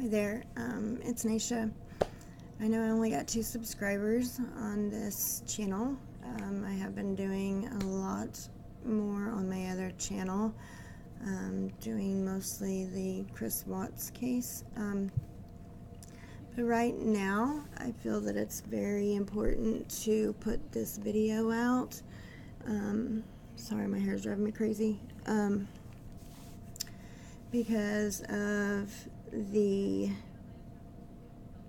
Hi there, it's Naisha. I know I only got 2 subscribers on this channel. I have been doing a lot more on my other channel, doing mostly the Chris Watts case. But right now, I feel that it's very important to put this video out. Sorry, my hair's driving me crazy. Because of the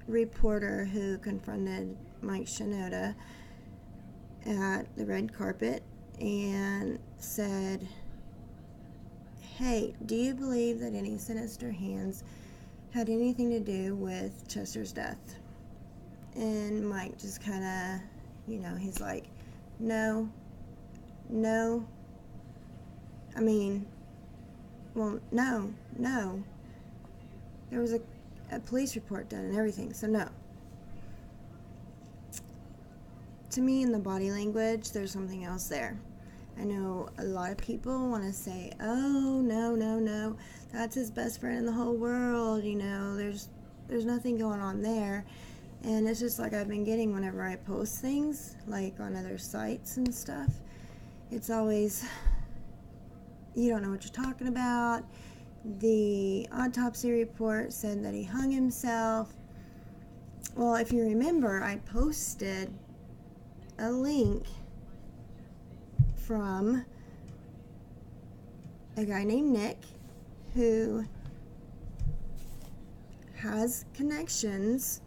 reporter who confronted Mike Shinoda at the red carpet and said, "Hey, do you believe that any sinister hands had anything to do with Chester's death?" And Mike just kind of, he's like, no. I mean, well, no. There was a police report done and everything, so no. To me, in the body language, there's something else there. I know a lot of people want to say, oh, no, that's his best friend in the whole world, there's nothing going on there. And it's just like I've been getting whenever I post things, like on other sites and stuff. It's always, you don't know what you're talking about. The autopsy report said that he hung himself. Well, if you remember, I posted a link from a guy named Nick who has connections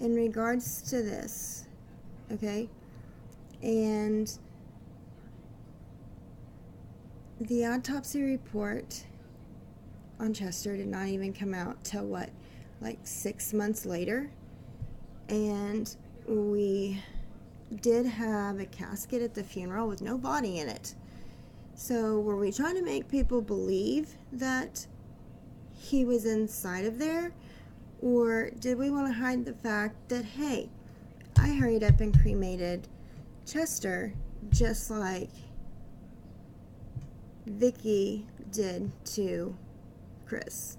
in regards to this, okay? And the autopsy report on Chester did not even come out till like 6 months later. And we did have a casket at the funeral with no body in it. So were we trying to make people believe that he was inside of there? Or did we want to hide the fact that, hey, I hurried up and cremated Chester just like Vicky did to Chris?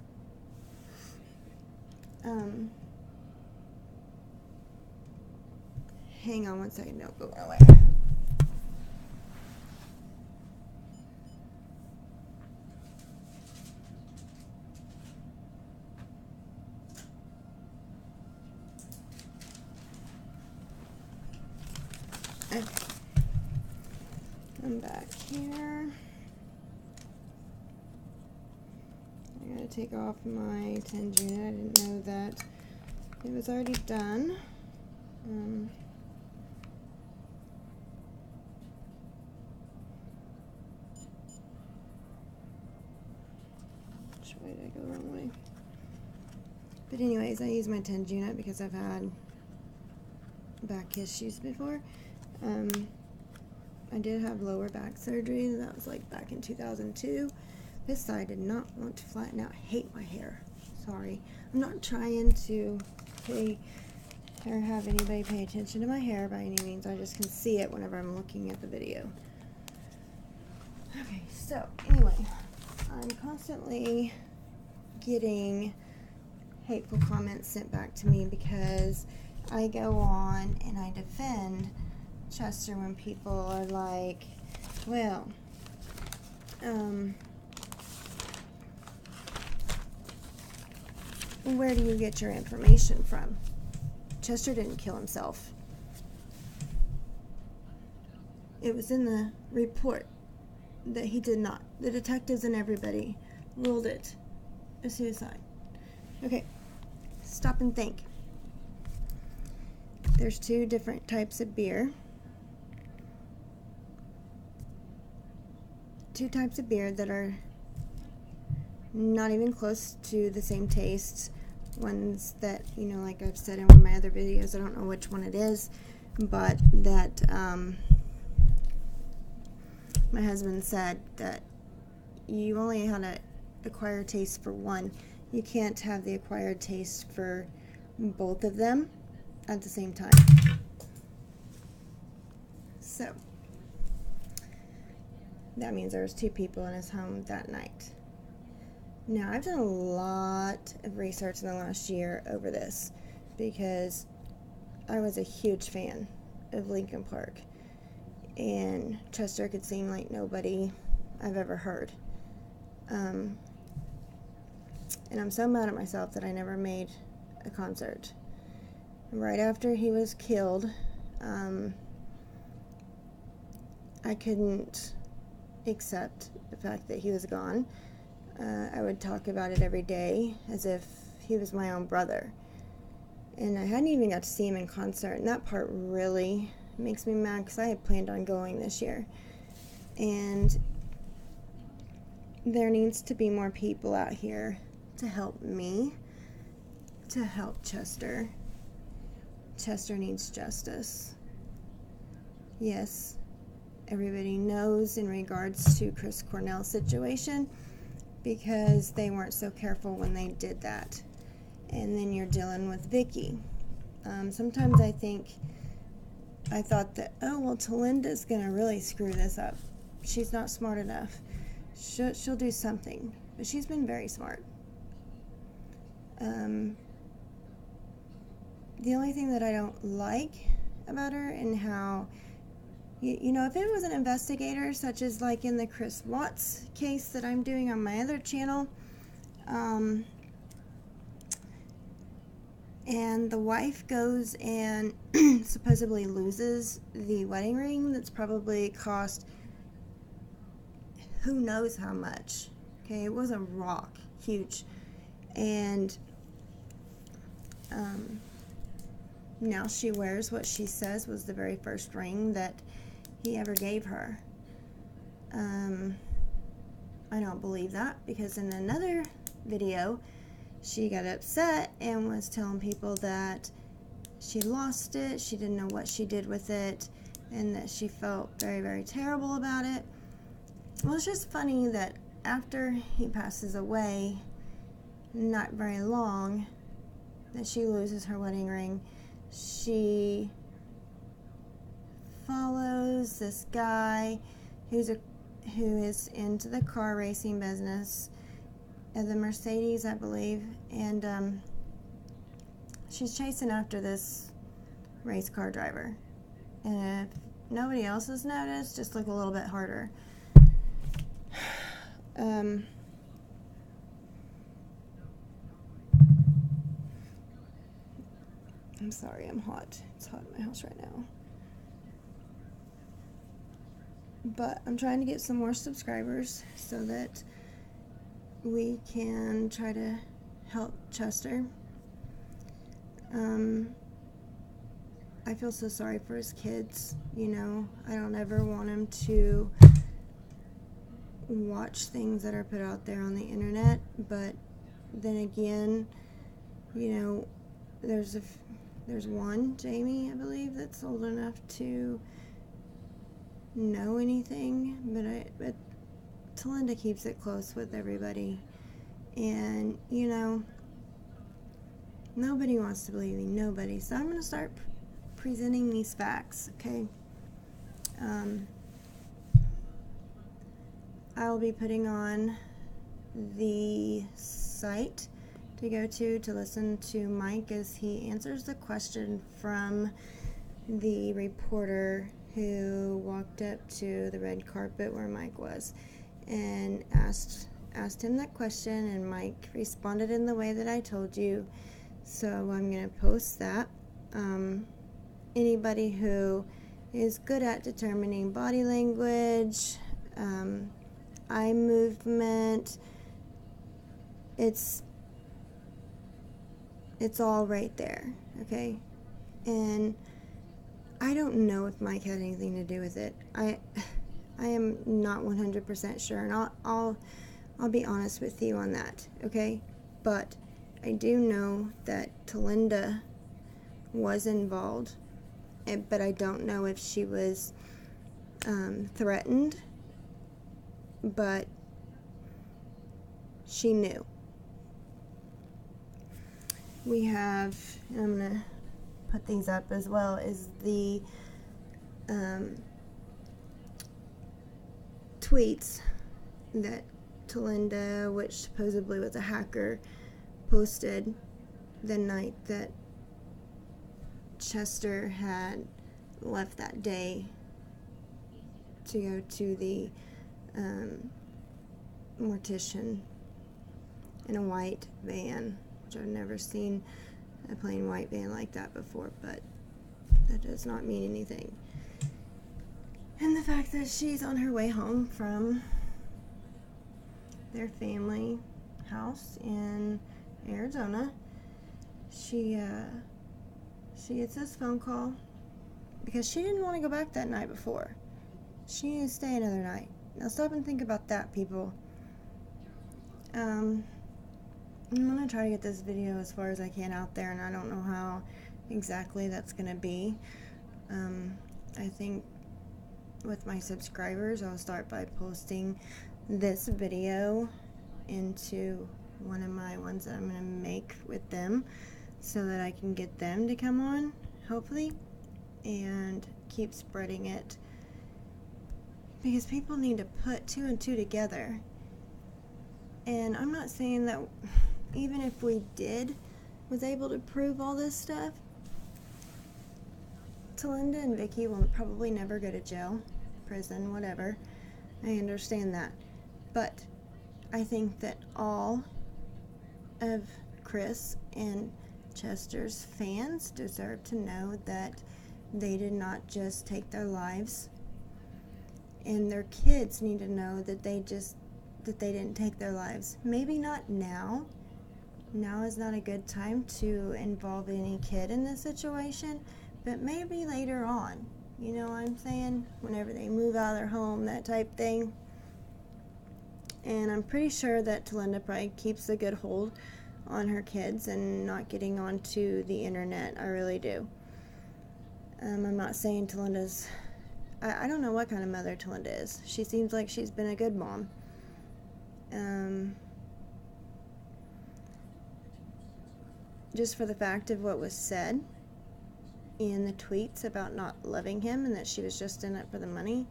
Hang on one second, don't go away. Okay. I'm back here. I gotta take off my 10 unit. I didn't know that it was already done. Why did I go the wrong way? But anyways, I use my 10 unit because I've had back issues before. I did have lower back surgery. That was like back in 2002. This side did not want to flatten out. I hate my hair. Sorry. I'm not trying to have anybody pay attention to my hair by any means. I just can see it whenever I'm looking at the video. Okay, so anyway, I'm constantly getting hateful comments sent back to me because I go on and I defend Chester when people are like, well, where do you get your information from? Chester didn't kill himself. It was in the report that he did not. The detectives and everybody ruled it a suicide. Okay, stop and think. There's 2 different types of beer. 2 types of beer that are not even close to the same taste. Ones that, like I've said in one of my other videos, I don't know which one it is, but that my husband said that you only had an acquired taste for one. You can't have the acquired taste for both of them at the same time. So that means there was 2 people in his home that night. Now, I've done a lot of research in the last year over this because I was a huge fan of Lincoln Park, and Chester could sing like nobody I've ever heard. And I'm so mad at myself that I never made a concert. Right after he was killed, I couldn't accept the fact that he was gone. I would talk about it every day as if he was my own brother. And I hadn't even got to see him in concert, and that part really makes me mad because I had planned on going this year. And there needs to be more people out here to help me, to help Chester. Chester needs justice. Yes, everybody knows in regards to Chris Cornell's situation, because they weren't so careful when they did that. And then you're dealing with Vicky. Sometimes I thought that, oh, well, Talinda's going to really screw this up. She's not smart enough. She'll do something. But she's been very smart. The only thing that I don't like about her and how, you know, if it was an investigator, such as like in the Chris Watts case that I'm doing on my other channel, and the wife goes and supposedly loses the wedding ring that's probably cost who knows how much. Okay, it was a rock, huge. And now she wears what she says was the very first ring that he ever gave her. I don't believe that, because in another video she got upset and was telling people that she lost it, she didn't know what she did with it, and that she felt very, very terrible about it. Well, it's just funny that after he passes away, not very long, that she loses her wedding ring. She follows this guy who is into the car racing business, the Mercedes, I believe, and she's chasing after this race car driver. And if nobody else has noticed, just look a little bit harder. I'm sorry, I'm hot. It's hot in my house right now. But I'm trying to get some more subscribers so that we can try to help Chester. I feel so sorry for his kids, you know. I don't ever want him to watch things that are put out there on the internet, but then again, you know, there's one, Jamie, I believe, that's old enough to know anything, but Talinda keeps it close with everybody, and you know, nobody wants to believe me, nobody. So I'm going to start presenting these facts, okay? I'll be putting on the site to go to listen to Mike as he answers the question from the reporter who walked up to the red carpet where Mike was and asked him that question, and Mike responded in the way that I told you. So I'm going to post that. Anybody who is good at determining body language, eye movement, it's all right there, okay? And I don't know if Mike had anything to do with it. I am not 100% sure, and I'll be honest with you on that, okay? But I do know that Talinda was involved, but I don't know if she was threatened, but she knew. We have, and I'm going to put these up as well, is the tweets that to Linda, which supposedly was a hacker, posted the night that Chester had left that day to go to the mortician in a white van, which I've never seen a plain white van like that before, but that does not mean anything. And the fact that she's on her way home from their family house in Arizona, she gets this phone call because she didn't want to go back that night before. She needed to stay another night. Now stop and think about that, people. I'm going to try to get this video as far as I can out there, and I don't know how exactly that's going to be. I think with my subscribers, I'll start by posting this video into one of my ones that I'm going to make with them so that I can get them to come on, hopefully, and keep spreading it, because people need to put 2 and 2 together. And I'm not saying that even if we was able to prove all this stuff, Linda and Vicky will probably never go to jail, prison, whatever. I understand that. But I think that all of Chris and Chester's fans deserve to know that they did not just take their lives, and their kids need to know that they didn't take their lives. Maybe not now. Now is not a good time to involve any kid in this situation, but maybe later on. You know what I'm saying? Whenever they move out of their home, that type thing. And I'm pretty sure that Linda probably keeps a good hold on her kids and not getting onto the internet. I really do. I'm not saying Linda's... I don't know what kind of mother Linda is. She seems like she's been a good mom. Just for the fact of what was said in the tweets about not loving him and that she was just in it for the money,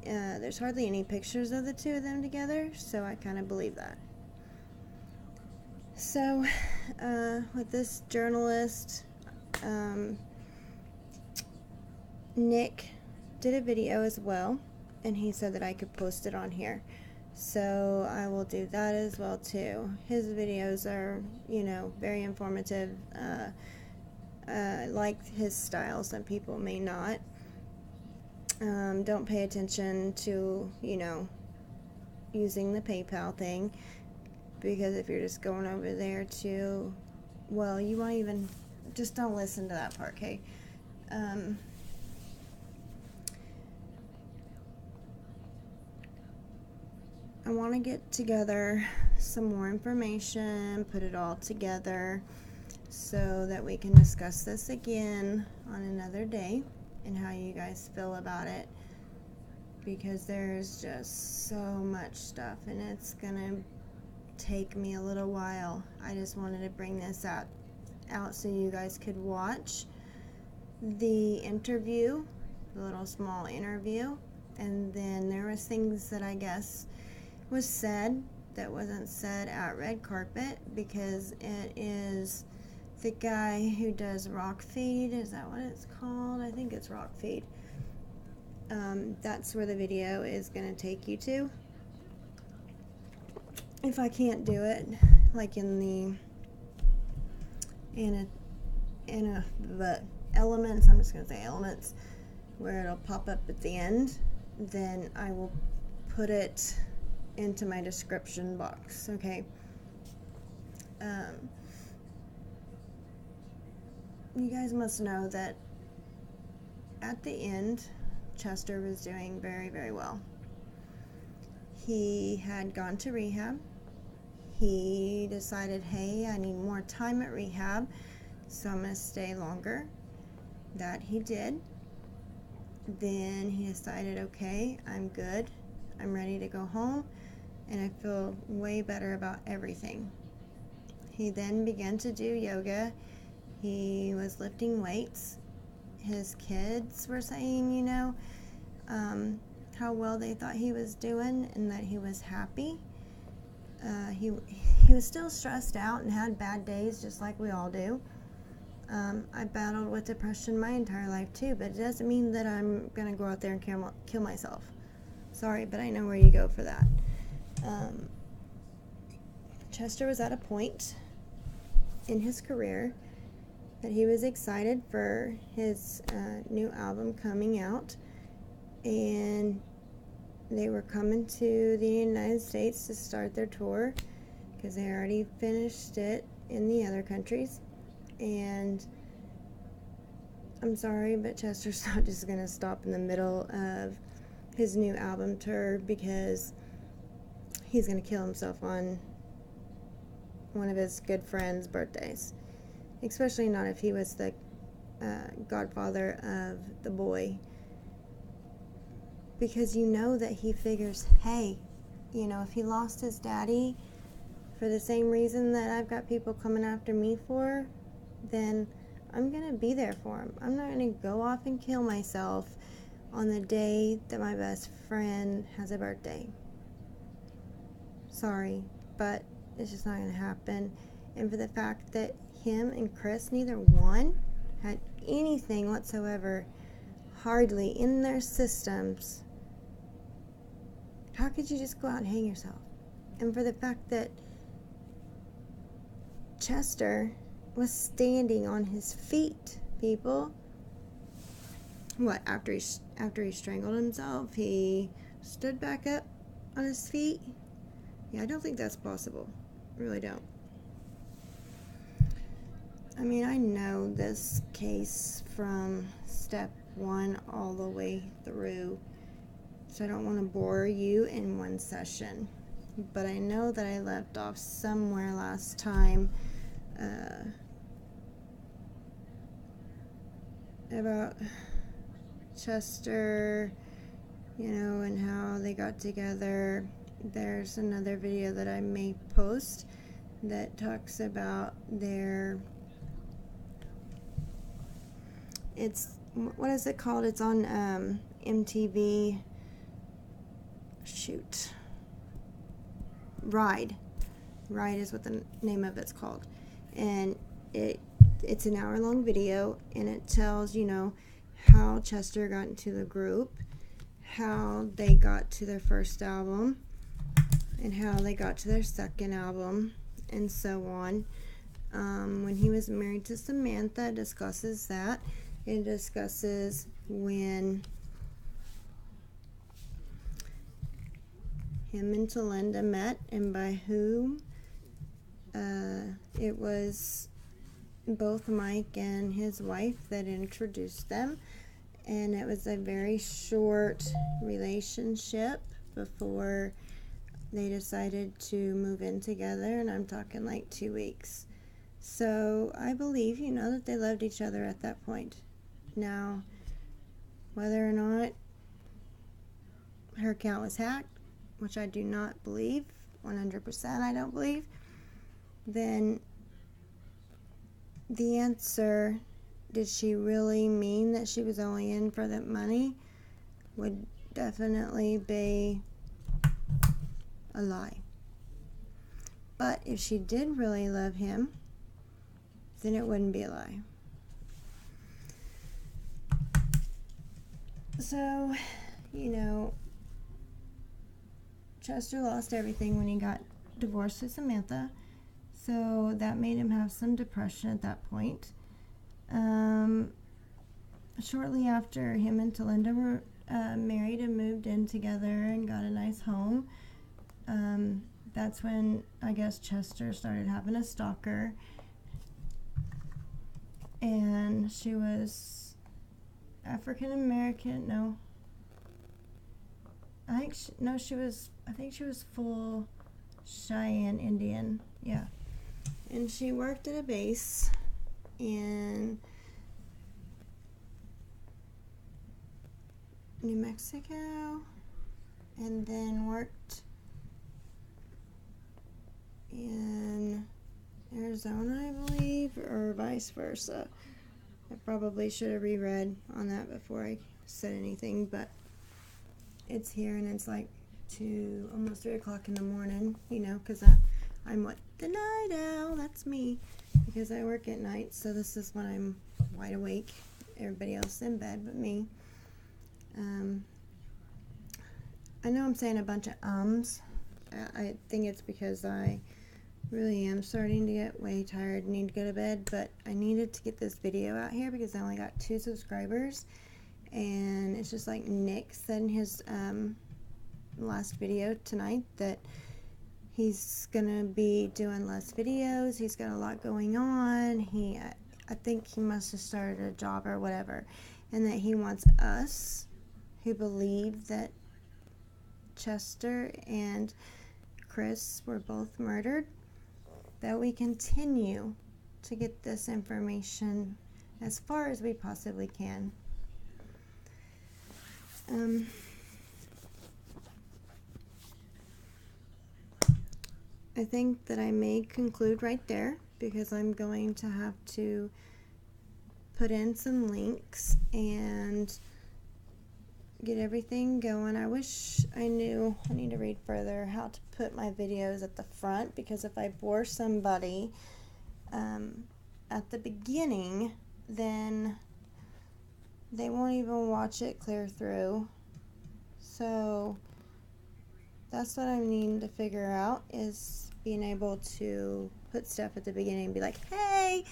there's hardly any pictures of the two of them together, so I kind of believe that. So, with this journalist, Nick did a video as well, and he said that I could post it on here. So I will do that as well too. His videos are, very informative. I like his style. Some people may not. Don't pay attention to, using the PayPal thing, because if you're just going over there to, well, you won't even, just don't listen to that part, okay? I want to get together some more information, put it all together so that we can discuss this again on another day and how you guys feel about it, because there's just so much stuff and it's gonna take me a little while. I just wanted to bring this out so you guys could watch the interview, the little small interview, and then there was things that I guess was said that wasn't said at red carpet, because it is the guy who does Rock Feed. Is that what it's called? I think it's Rock Feed. That's where the video is going to take you to. If I can't do it, like in the elements, I'm just going to say elements, where it'll pop up at the end, then I will put it into my description box, okay? You guys must know that at the end, Chester was doing very, very well. He had gone to rehab. He decided, hey, I need more time at rehab, so I'm going to stay longer. That he did. Then he decided, okay, I'm good. I'm ready to go home, and I feel way better about everything. He then began to do yoga. He was lifting weights. His kids were saying, how well they thought he was doing and that he was happy. he was still stressed out and had bad days, just like we all do. I battled with depression my entire life too, but it doesn't mean that I'm gonna go out there and kill myself. Sorry, but I know where you go for that. Chester was at a point in his career that he was excited for his new album coming out, and they were coming to the United States to start their tour because they already finished it in the other countries. And I'm sorry, but Chester's not just going to stop in the middle of his new album tour because he's going to kill himself on one of his good friends' birthdays. Especially not if he was the godfather of the boy. Because you know that he figures, hey, you know, if he lost his daddy for the same reason that I've got people coming after me for, then I'm going to be there for him. I'm not going to go off and kill myself on the day that my best friend has a birthday. Sorry, but it's just not going to happen. And for the fact that him and Chris, neither one had anything whatsoever, hardly in their systems, how could you just go out and hang yourself? And for the fact that Chester was standing on his feet, people. What, after he strangled himself, he stood back up on his feet? Yeah, I don't think that's possible. I really don't. I mean, I know this case from step 1 all the way through, so I don't want to bore you in one session. But I know that I left off somewhere last time about Chester, you know, and how they got together. There's another video that I may post that talks about their, what is it called? It's on MTV, shoot, Ride is what the name of it's called. And it's an hour-long video, and it tells, you know, how Chester got into the group, how they got to their first album, and how they got to their second album, and so on. When he was married to Samantha, it discusses that. It discusses when him and Talinda met, and by whom. It was both Mike and his wife that introduced them, and it was a very short relationship before they decided to move in together, and I'm talking like 2 weeks. So I believe, you know, that they loved each other at that point. Now, whether or not her account was hacked, which I do not believe, 100% I don't believe, then the answer, did she really mean that she was only in for the money, would definitely be a lie. But if she did really love him, then it wouldn't be a lie. So, you know, Chester lost everything when he got divorced to Samantha. So that made him have some depression at that point. Shortly after him and Talinda were married and moved in together and got a nice home, that's when I guess Chester started having a stalker. And she was African American. No. I think she was full Cheyenne Indian. Yeah. And she worked at a base in New Mexico, and then worked in Arizona, I believe, or vice versa. I probably should have reread on that before I said anything, but it's here, and it's like to almost 3 o'clock in the morning, you know, because I'm what? The night owl. That's me. Because I work at night, so this is when I'm wide awake. Everybody else in bed but me. I know I'm saying a bunch of ums. I think it's because I really am starting to get way tired and need to go to bed, but I needed to get this video out here because I only got 2 subscribers, and it's just like Nick said in his last video tonight that he's gonna be doing less videos. He's got a lot going on. I think he must have started a job or whatever, and that he wants us who believe that Chester and Chris were both murdered, that we continue to get this information as far as we possibly can. I think that I may conclude right there because I'm going to have to put in some links and get everything going. I wish I knew, I need to read further, how to put my videos at the front, because if I bore somebody at the beginning, then they won't even watch it clear through. So that's what I need to figure out, is being able to put stuff at the beginning and be like, hey,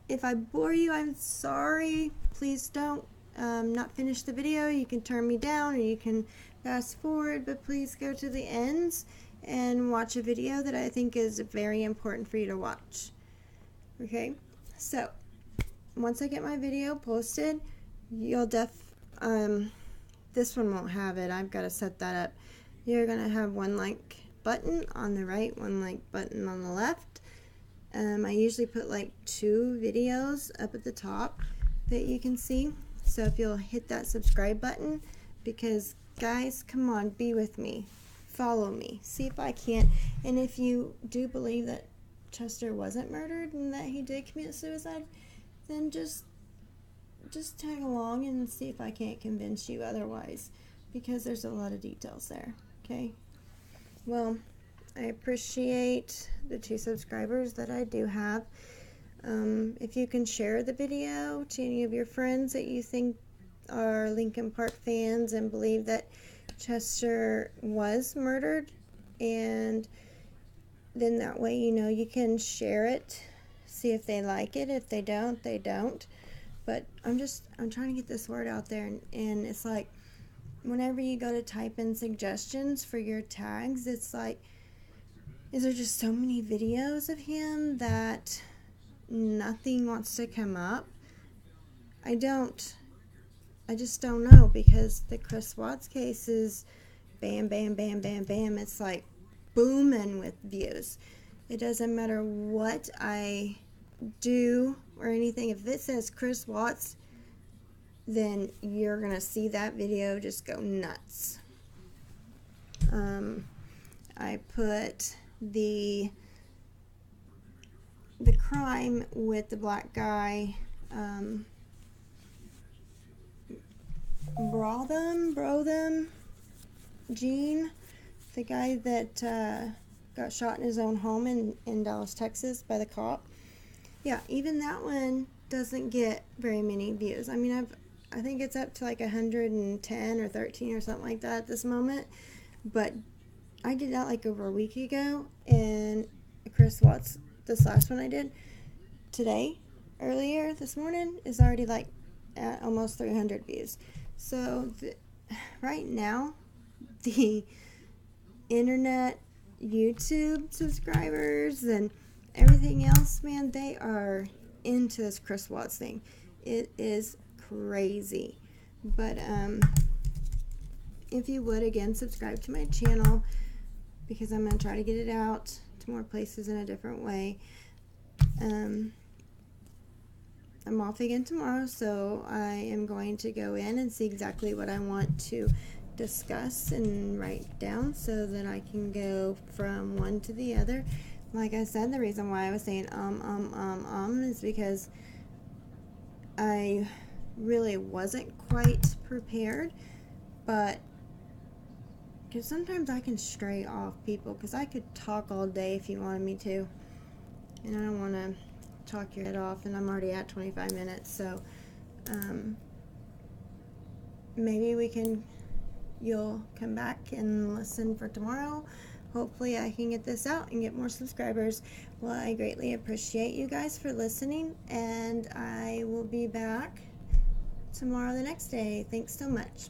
if I bore you, I'm sorry. Please don't not finish the video. You can turn me down or you can fast forward, but please go to the ends and watch a video that I think is very important for you to watch. Okay, so once I get my video posted, you'll this one won't have it. I've got to set that up. You're gonna have one like button on the right, one like button on the left. I usually put like 2 videos up at the top that you can see. So if you'll hit that subscribe button, because guys, come on, be with me, follow me, see if I can't. And if you do believe that Chester wasn't murdered and that he did commit suicide, then just tag along and see if I can't convince you otherwise, because there's a lot of details there. Okay, well, I appreciate the 2 subscribers that I do have. If you can share the video to any of your friends that you think are Lincoln Park fans and believe that Chester was murdered, and then that way, you know, you can share it, see if they like it. If they don't, they don't. But I'm trying to get this word out there, and it's like, whenever you go to type in suggestions for your tags, it's like, is there just so many videos of him that nothing wants to come up? I just don't know, because the Chris Watts case is bam, bam, bam, bam, bam. It's like booming with views. It doesn't matter what I do or anything. If it says Chris Watts, then you're gonna see that video just go nuts. I put the crime with the black guy, Brotham, Gene, the guy that got shot in his own home in Dallas, Texas by the cop. Yeah, even that one doesn't get very many views. I mean, I think it's up to like 110 or 13 or something like that at this moment. But I did that like over a week ago, and Chris Watts, this last one I did today, earlier this morning, is already like at almost 300 views. So right now, the internet, YouTube subscribers and everything else, man, they are into this Chris Watts thing. It is crazy. But if you would, again, subscribe to my channel, because I'm going to try to get it out to more places in a different way. I'm off again tomorrow, so I am going to go in and see exactly what I want to discuss and write down, so that I can go from one to the other. Like I said, the reason why I was saying is because I really wasn't quite prepared, but Because sometimes I can stray off people, because I could talk all day if you wanted me to. And I don't want to talk your head off, and I'm already at 25 minutes, so maybe you'll come back and listen for tomorrow. Hopefully I can get this out and get more subscribers. Well, I greatly appreciate you guys for listening, and I will be back tomorrow the next day. Thanks so much.